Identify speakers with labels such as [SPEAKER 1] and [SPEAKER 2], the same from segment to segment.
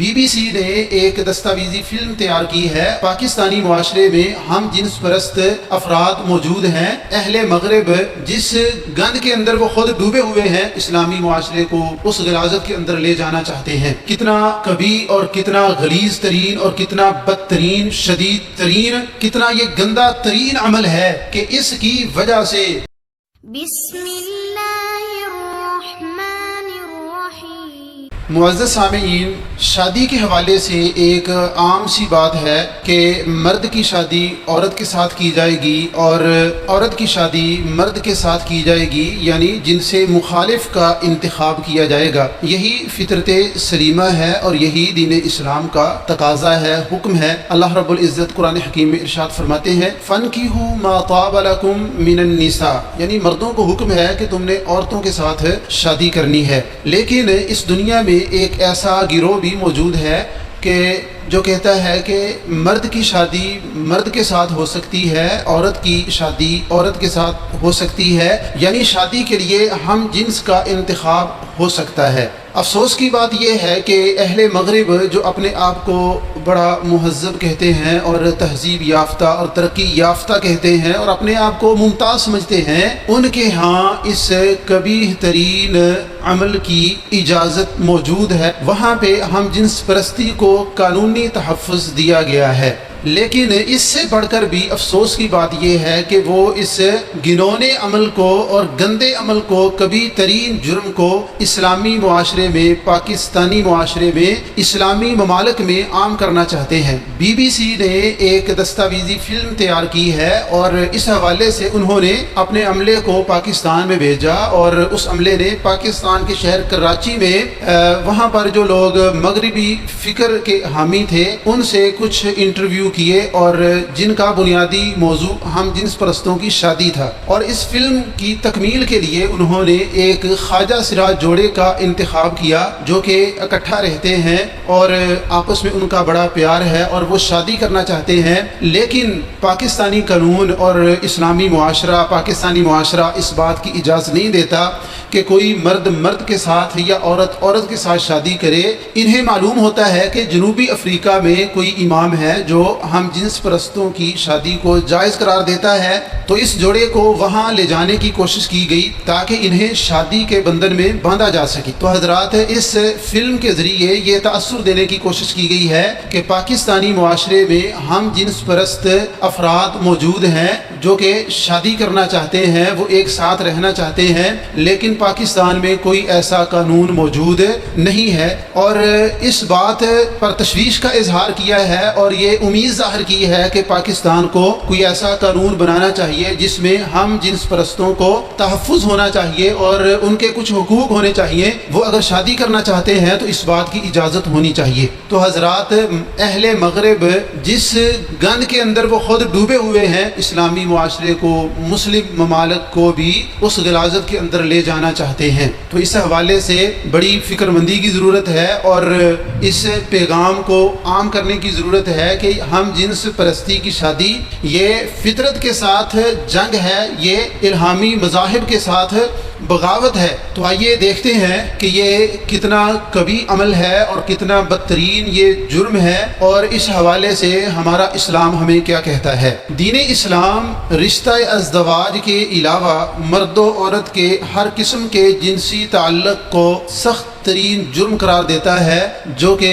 [SPEAKER 1] Be B C نے ایک دستاویزی فلم تیار کی ہے۔ پاکستانی معاشرے میں ہم جنس پرست افراد موجود ہیں۔ اہل مغرب جس گند کے اندر وہ خود ڈوبے ہوئے ہیں، اسلامی معاشرے کو اس غلاظت کے اندر لے جانا چاہتے ہیں۔ کتنا کبھی اور کتنا غلیظ ترین اور کتنا بدترین، شدید ترین، کتنا یہ گندا ترین عمل ہے کہ اس کی وجہ سے
[SPEAKER 2] بسم اللہ الرحمن الرحیم۔
[SPEAKER 1] معزز سامعین، شادی کے حوالے سے ایک عام سی بات ہے کہ مرد کی شادی عورت کے ساتھ کی جائے گی اور عورت کی شادی مرد کے ساتھ کی جائے گی، یعنی جن سے مخالف کا انتخاب کیا جائے گا۔ یہی فطرت سلیمہ ہے اور یہی دین اسلام کا تقاضا ہے، حکم ہے۔ اللہ رب العزت قرآن حکیم میں ارشاد فرماتے ہیں فَانْكِحُوا مَا طَابَ لَكُم مِّنَ النِّسَاءِ، یعنی مردوں کو حکم ہے کہ تم نے عورتوں کے ساتھ شادی کرنی ہے۔ لیکن اس دنیا میں ایک ایسا گروہ بھی موجود ہے کہ جو کہتا ہے کہ مرد کی شادی مرد کے ساتھ ہو سکتی ہے، عورت کی شادی عورت کے ساتھ ہو سکتی ہے، یعنی شادی کے لیے ہم جنس کا انتخاب ہو سکتا ہے۔ افسوس کی بات یہ ہے کہ اہل مغرب جو اپنے آپ کو بڑا مہذب کہتے ہیں اور تہذیب یافتہ اور ترقی یافتہ کہتے ہیں اور اپنے آپ کو ممتاز سمجھتے ہیں، ان کے ہاں اس قبیح ترین عمل کی اجازت موجود ہے۔ وہاں پہ ہم جنس پرستی کو قانونی تحفظ دیا گیا ہے۔ لیکن اس سے بڑھ کر بھی افسوس کی بات یہ ہے کہ وہ اس گنونے عمل کو اور گندے عمل کو، کبھی ترین جرم کو اسلامی معاشرے میں، پاکستانی معاشرے میں، اسلامی ممالک میں عام کرنا چاہتے ہیں۔ بی بی سی نے ایک دستاویزی فلم تیار کی ہے اور اس حوالے سے انہوں نے اپنے عملے کو پاکستان میں بھیجا اور اس عملے نے پاکستان کے شہر کراچی میں وہاں پر جو لوگ مغربی فکر کے حامی تھے ان سے کچھ انٹرویو کیے اور جن کا بنیادی موضوع ہم جنس پرستوں کی شادی تھا، اور اس فلم کی تکمیل کے لیے انہوں نے ایک خواجہ سراج جوڑے کا انتخاب کیا جو کہ اکٹھا رہتے ہیں اور آپس میں ان کا بڑا پیار ہے اور وہ شادی کرنا چاہتے ہیں، لیکن پاکستانی قانون اور اسلامی معاشرہ، پاکستانی معاشرہ اس بات کی اجازت نہیں دیتا کہ کوئی مرد مرد کے ساتھ یا عورت عورت کے ساتھ شادی کرے۔ انہیں معلوم ہوتا ہے کہ جنوبی افریقہ میں کوئی امام ہے جو ہم جنس پرستوں کی شادی کو جائز قرار دیتا ہے، تو اس جوڑے کو وہاں لے جانے کی کوشش کی گئی تاکہ انہیں شادی کے بندھن میں باندھا جا سکے۔ تو حضرات، اس فلم کے ذریعے یہ تاثر دینے کی کوشش کی گئی ہے کہ پاکستانی معاشرے میں ہم جنس پرست افراد موجود ہیں جو کہ شادی کرنا چاہتے ہیں، وہ ایک ساتھ رہنا چاہتے ہیں، لیکن پاکستان میں کوئی ایسا قانون موجود نہیں ہے، اور اس بات پر تشویش کا اظہار کیا ہے اور یہ امید ظاہر کی ہے کہ پاکستان کو کوئی ایسا قانون بنانا چاہیے جس میں ہم جنس پرستوں کو تحفظ ہونا چاہیے اور ان کے کچھ حقوق ہونے چاہیے۔ وہ اگر شادی کرنا چاہتے ہیں تو اس بات کی اجازت ہونی چاہیے۔ تو حضرات، اہل مغرب جس گند کے اندر وہ خود ڈوبے ہوئے ہیں، اسلامی معاشرے کو، مسلم ممالک کو بھی اس غلاظت کے اندر لے جانا چاہتے ہیں۔ تو اس حوالے سے بڑی فکر مندی کی ضرورت ہے اور اس پیغام کو عام کرنے کی ضرورت ہے کہ ہم جنس پرستی کی شادی یہ فطرت کے ساتھ جنگ ہے، یہ الہامی مذاہب کے ساتھ بغاوت ہے۔ تو آئیے دیکھتے ہیں کہ یہ کتنا کبھی عمل ہے اور کتنا بدترین یہ جرم ہے، اور اس حوالے سے ہمارا اسلام ہمیں کیا کہتا ہے۔ دین اسلام رشتہ ازدواج کے علاوہ مرد و عورت کے ہر قسم کے جنسی تعلق کو سخت ترین جرم قرار دیتا ہے جو کہ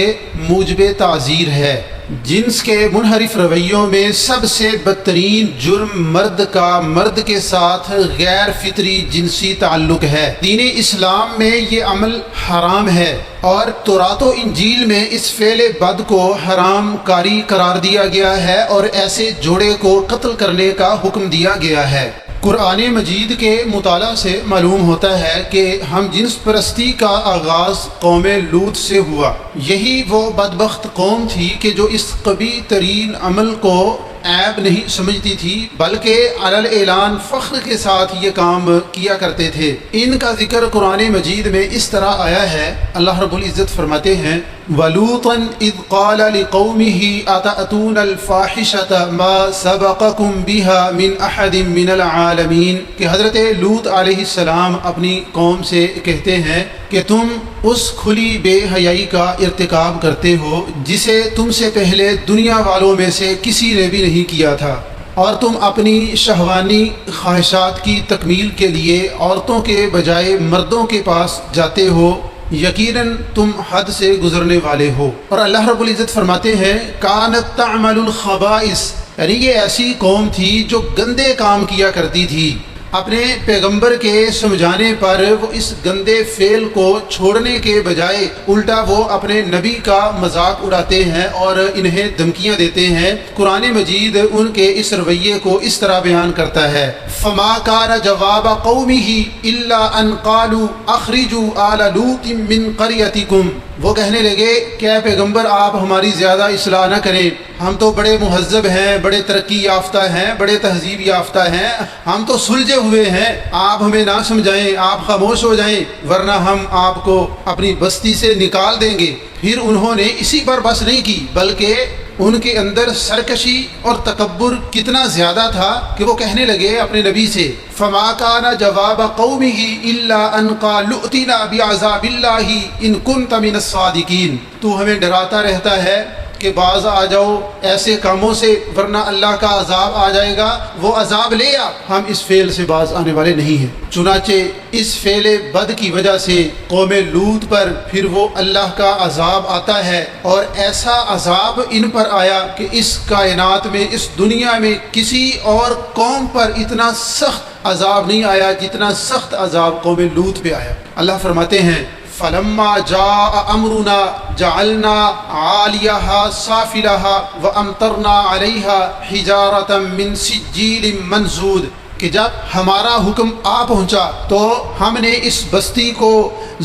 [SPEAKER 1] موجب تعزیر ہے۔ جنس کے منحرف رویوں میں سب سے بدترین جرم مرد کا مرد کے ساتھ غیر فطری جنسی تعلق ہے۔ دین اسلام میں یہ عمل حرام ہے اور تورات و انجیل میں اس فعل بد کو حرام کاری قرار دیا گیا ہے اور ایسے جوڑے کو قتل کرنے کا حکم دیا گیا ہے۔ قرآن مجید کے مطالعہ سے معلوم ہوتا ہے کہ ہم جنس پرستی کا آغاز قوم لوط سے ہوا۔ یہی وہ بدبخت قوم تھی کہ جو اس قبیح ترین عمل کو عیب نہیں سمجھتی تھی، بلکہ علی الاعلان فخر کے ساتھ یہ کام کیا کرتے تھے۔ ان کا ذکر قرآن مجید میں اس طرح آیا ہے، اللہ رب العزت فرماتے ہیں وَلُوطًا إِذْ قَالَ لِقَوْمِهِ أَتَأْتُونَ الْفَاحِشَةَ مَا سَبَقَكُمْ بِهَا مِنْ أَحَدٍ مِنَ الْعَالَمِينَ کہ حضرت لوط علیہ السلام اپنی قوم سے کہتے ہیں کہ تم اس کھلی بے حیائی کا ارتکاب کرتے ہو جسے تم سے پہلے دنیا والوں میں سے کسی نے بھی نہیں کیا تھا، اور تم اپنی شہوانی خواہشات کی تکمیل کے لیے عورتوں کے بجائے مردوں کے پاس جاتے ہو، یقیناً تم حد سے گزرنے والے ہو۔ اور اللہ رب العزت فرماتے ہیں کانت تعمل الخبائث، یعنی یہ ایسی قوم تھی جو گندے کام کیا کرتی تھی۔ اپنے پیغمبر کے سمجھانے پر وہ اس گندے فعل کو چھوڑنے کے بجائے الٹا وہ اپنے نبی کا مذاق اڑاتے ہیں اور انہیں دھمکیاں دیتے ہیں۔ قرآن مجید ان کے اس رویے کو اس طرح بیان کرتا ہے فما کان جواب قومہ الا ان قالوا اخرجوا آل لوط من قریتکم، وہ کہنے لگے کہ اے پیغمبر آپ ہماری زیادہ اصلاح نہ کریں، ہم تو بڑے مہذب ہیں، بڑے ترقی یافتہ ہیں، بڑے تہذیب یافتہ ہیں، ہم تو سلجھے ہوئے ہیں، آپ ہمیں نہ سمجھائیں، آپ خاموش ہو جائیں ورنہ ہم آپ کو اپنی بستی سے نکال دیں گے۔ پھر انہوں نے اسی پر بس نہیں کی بلکہ ان کے اندر سرکشی اور تکبر کتنا زیادہ تھا کہ وہ کہنے لگے اپنے نبی سے فما کان جواب قومہ الا ان قالوا ائتنا بعذاب اللہ ان کنت من الصادقین، تو ہمیں ڈراتا رہتا ہے کہ باز آ جاؤ ایسے کاموں سے ورنہ اللہ کا عذاب آ جائے گا، وہ عذاب لے آ، ہم اس فعل سے باز آنے والے نہیں ہیں۔ چنانچہ اس فعل بد کی وجہ سے قوم لوط پر پھر وہ اللہ کا عذاب آتا ہے، اور ایسا عذاب ان پر آیا کہ اس کائنات میں، اس دنیا میں کسی اور قوم پر اتنا سخت عذاب نہیں آیا جتنا سخت عذاب قوم لوط پہ آیا۔ اللہ فرماتے ہیں فلما جاء امرنا جعلنا عاليها سافلها وامطرنا عليها حجارة من سجيل منضود، کہ جب ہمارا حکم آ پہنچا تو ہم نے اس بستی کو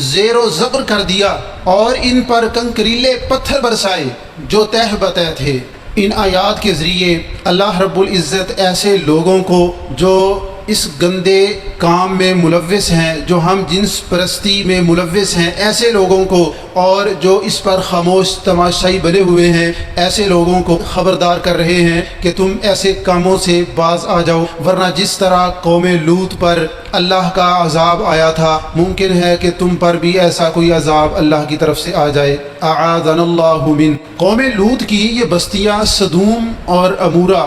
[SPEAKER 1] زیر و زبر کر دیا اور ان پر کنکریلے پتھر برسائے جو تہ بتہ تھے۔ ان آیات کے ذریعے اللہ رب العزت ایسے لوگوں کو جو اس گندے کام میں ملوث ہیں، جو ہم جنس پرستی میں ملوث ہیں، ایسے لوگوں کو، اور جو اس پر خاموش تماشائی بنے ہوئے ہیں، ایسے لوگوں کو خبردار کر رہے ہیں کہ تم ایسے کاموں سے باز آ جاؤ ورنہ جس طرح قوم لوط پر اللہ کا عذاب آیا تھا ممکن ہے کہ تم پر بھی ایسا کوئی عذاب اللہ کی طرف سے آ جائے۔ اعاذنا اللہ من۔ قوم لوط کی یہ بستیاں سدوم اور عمورہ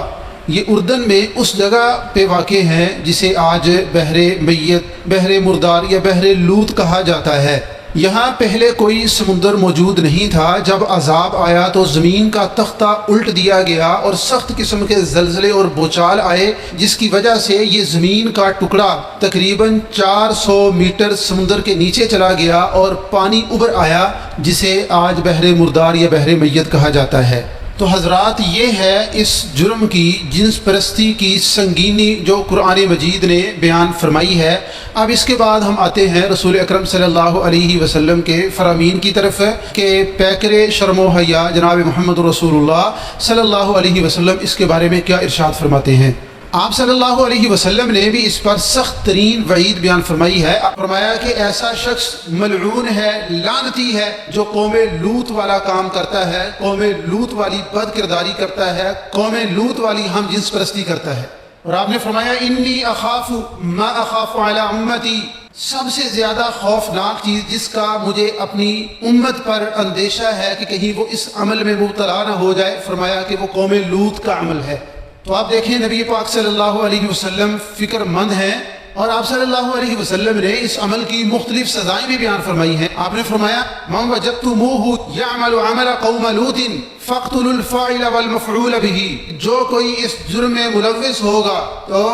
[SPEAKER 1] یہ اردن میں اس جگہ پہ واقع ہیں جسے آج بحر میت، بحر مردار یا بحر لوط کہا جاتا ہے۔ یہاں پہلے کوئی سمندر موجود نہیں تھا، جب عذاب آیا تو زمین کا تختہ الٹ دیا گیا اور سخت قسم کے زلزلے اور بوچھال آئے، جس کی وجہ سے یہ زمین کا ٹکڑا تقریباً 400 میٹر سمندر کے نیچے چلا گیا اور پانی ابھر آیا، جسے آج بحر مردار یا بحر میت کہا جاتا ہے۔ تو حضرات یہ ہے اس جرم کی، جنس پرستی کی سنگینی جو قرآن مجید نے بیان فرمائی ہے۔ اب اس کے بعد ہم آتے ہیں رسول اکرم صلی اللہ علیہ وسلم کے فرامین کی طرف کہ پیکر شرم و حیا جناب محمد رسول اللہ صلی اللہ علیہ وسلم اس کے بارے میں کیا ارشاد فرماتے ہیں۔ آپ صلی اللہ علیہ وسلم نے بھی اس پر سخت ترین وعید بیان فرمائی ہے۔ فرمایا کہ ایسا شخص ملعون ہے، لعنتی ہے، جو قوم لوط والا کام کرتا ہے، قوم لوط والی بد کرداری کرتا ہے، قوم لوط والی ہم جنس پرستی کرتا ہے۔ اور آپ نے فرمایا انی اخاف ما اخاف علی امتی، سب سے زیادہ خوفناک چیز جس کا مجھے اپنی امت پر اندیشہ ہے کہ کہیں وہ اس عمل میں مبتلا نہ ہو جائے، فرمایا کہ وہ قوم لوط کا عمل ہے۔ تو آپ دیکھیں نبی پاک صلی اللہ علیہ وسلم فکر مند ہیں، اور آپ صلی اللہ علیہ وسلم نے اس عمل کی مختلف سزائیں بھی بیان فرمائی ہیں۔ آپ نے فرمایا من وجدتموہ یعمل عمل قوم لوط فاقتلوا الفاعل والمفعول به، جو کوئی اس جرم میں ملوث ہوگا تو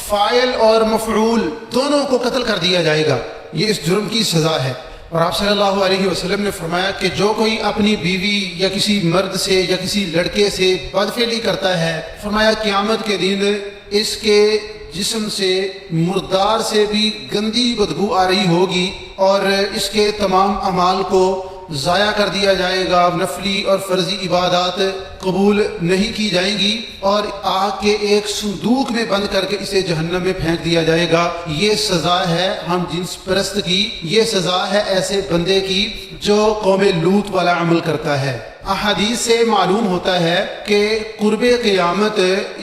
[SPEAKER 1] فاعل اور مفعول دونوں کو قتل کر دیا جائے گا، یہ اس جرم کی سزا ہے۔ اور آپ صلی اللہ علیہ وسلم نے فرمایا کہ جو کوئی اپنی بیوی یا کسی مرد سے یا کسی لڑکے سے بدفعلی کرتا ہے، فرمایا قیامت کے دن اس کے جسم سے مردار سے بھی گندی بدبو آ رہی ہوگی اور اس کے تمام اعمال کو ضائع کر دیا جائے گا، نفلی اور فرضی عبادات قبول نہیں کی جائیں گی، اور آگ کے ایک صندوق میں بند کر کے اسے جہنم میں پھینک دیا جائے گا۔ یہ سزا ہے ہم جنس پرست کی، یہ سزا ہے ایسے بندے کی جو قوم لوط والا عمل کرتا ہے۔ احادیث سے معلوم ہوتا ہے کہ قرب قیامت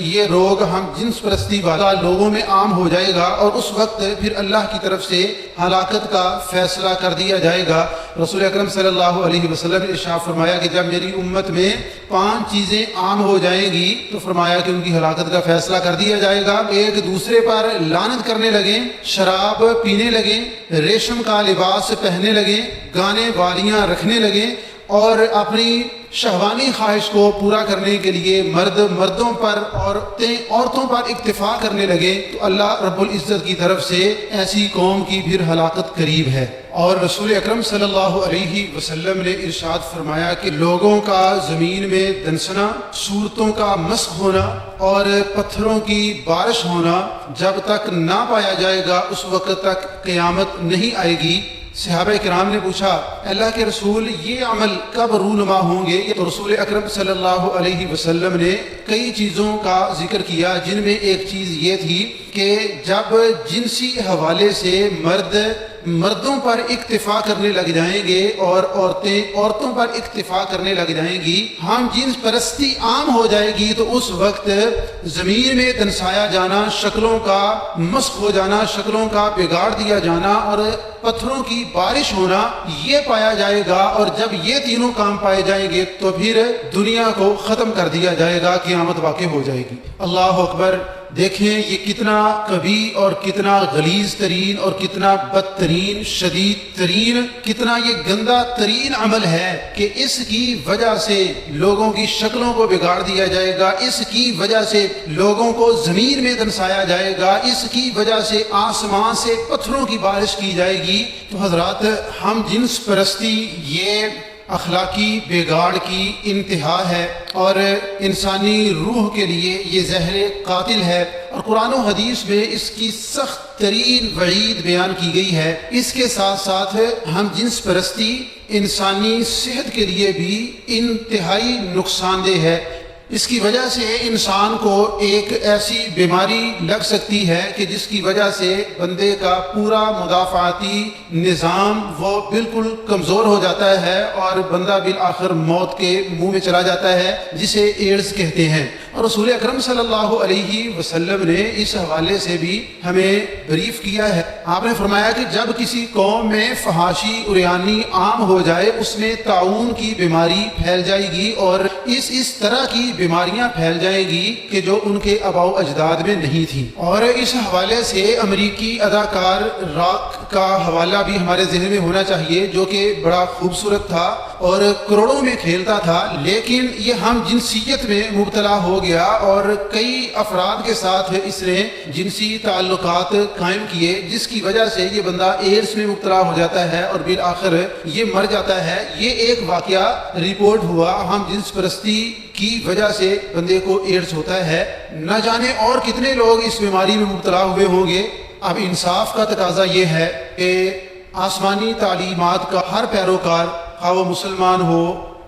[SPEAKER 1] یہ روگ ہم جنس پرستی والا لوگوں میں عام ہو جائے گا، اور اس وقت پھر اللہ کی طرف سے ہلاکت کا فیصلہ کر دیا جائے گا۔ رسول اکرم صلی اللہ علیہ وسلم نے ارشاد فرمایا کہ جب میری امت میں 5 چیزیں عام ہو جائیں گی تو فرمایا کہ ان کی ہلاکت کا فیصلہ کر دیا جائے گا۔ ایک دوسرے پر لعنت کرنے لگیں، شراب پینے لگیں، ریشم کا لباس پہننے لگیں، گانے والیاں رکھنے لگیں، اور اپنی شہوانی خواہش کو پورا کرنے کے لیے مرد مردوں پر، عورتیں عورتوں پر اکتفا کرنے لگے، تو اللہ رب العزت کی طرف سے ایسی قوم کی پھر ہلاکت قریب ہے۔ اور رسول اکرم صلی اللہ علیہ وسلم نے ارشاد فرمایا کہ لوگوں کا زمین میں دنسنا، صورتوں کا مسخ ہونا اور پتھروں کی بارش ہونا جب تک نہ پایا جائے گا اس وقت تک قیامت نہیں آئے گی۔ صحابہ کرام نے پوچھا اللہ کے رسول یہ عمل کب رونما ہوں گے؟ تو رسول اکرم صلی اللہ علیہ وسلم نے کئی چیزوں کا ذکر کیا، جن میں ایک چیز یہ تھی کہ جب جنسی حوالے سے مردوں پر اکتفا کرنے لگ جائیں گے اور عورتیں عورتوں پر اکتفا کرنے لگ جائیں گی، ہم جنس پرستی عام ہو جائے گی، تو اس وقت زمین میں دنسایا جانا، شکلوں کا مسخ ہو جانا، شکلوں کا بگاڑ دیا جانا اور پتھروں کی بارش ہونا یہ پایا جائے گا۔ اور جب یہ تینوں کام پائے جائیں گے تو پھر دنیا کو ختم کر دیا جائے گا، قیامت واقع ہو جائے گی۔ اللہ اکبر! دیکھیں یہ کتنا کبھی اور کتنا غلیظ ترین اور کتنا بدترین، شدید ترین، کتنا یہ گندا ترین عمل ہے کہ اس کی وجہ سے لوگوں کی شکلوں کو بگاڑ دیا جائے گا، اس کی وجہ سے لوگوں کو زمین میں دنسایا جائے گا، اس کی وجہ سے آسمان سے پتھروں کی بارش کی جائے گی۔ تو حضرات، ہم جنس پرستی یہ اخلاقی بگاڑ کی انتہا ہے اور انسانی روح کے لیے یہ زہر قاتل ہے، اور قرآن و حدیث میں اس کی سخت ترین وعید بیان کی گئی ہے۔ اس کے ساتھ ساتھ ہم جنس پرستی انسانی صحت کے لیے بھی انتہائی نقصان دہ ہے۔ اس کی وجہ سے انسان کو ایک ایسی بیماری لگ سکتی ہے کہ جس کی وجہ سے بندے کا پورا مدافعاتی نظام وہ بالکل کمزور ہو جاتا ہے اور بندہ بالآخر موت کے منہ میں چلا جاتا ہے، جسے ایڈز کہتے ہیں۔ اور رسول اکرم صلی اللہ علیہ وسلم نے اس حوالے سے بھی ہمیں بریف کیا ہے۔ آپ نے فرمایا کہ جب کسی قوم میں فحاشی عریانی عام ہو جائے، اس میں طاعون کی بیماری پھیل جائے گی اور اس طرح کی بیماریاں پھیل جائیں گی کہ جو ان کے آباء و اجداد میں نہیں تھیں۔ اور اس حوالے سے امریکی اداکار راک کا حوالہ بھی ہمارے ذہن میں ہونا چاہیے، جو کہ بڑا خوبصورت تھا اور کروڑوں میں کھیلتا تھا، لیکن یہ ہم جنسیت میں مبتلا ہو گیا اور کئی افراد کے ساتھ اس نے جنسی تعلقات قائم کیے، جس کی وجہ سے یہ بندہ ایڈز میں مبتلا ہو جاتا ہے اور بالآخر یہ مر جاتا ہے۔ یہ ایک واقعہ رپورٹ ہوا، ہم جنس پرستی کی وجہ سے بندے کو ایڈز ہوتا ہے۔ نہ جانے اور کتنے لوگ اس بیماری میں مبتلا ہوئے ہوں گے۔ اب انصاف کا تقاضا یہ ہے کہ آسمانی تعلیمات کا ہر پیروکار، خواہ وہ مسلمان ہو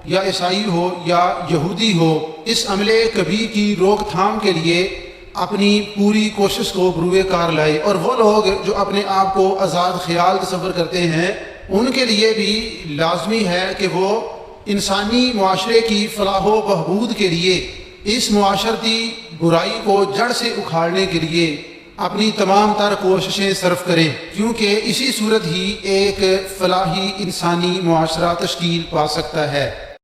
[SPEAKER 1] یا عیسائی ہو یا یہودی ہو، اس عملے کبھی کی روک تھام کے لیے اپنی پوری کوشش کو بروئے کار لائے۔ اور وہ لوگ جو اپنے آپ کو آزاد خیال تصور کرتے ہیں، ان کے لیے بھی لازمی ہے کہ وہ انسانی معاشرے کی فلاح و بہبود کے لیے، اس معاشرتی برائی کو جڑ سے اکھاڑنے کے لیے اپنی تمام تر کوششیں صرف کریں، کیونکہ اسی صورت ہی ایک فلاحی انسانی معاشرہ تشکیل پا سکتا ہے۔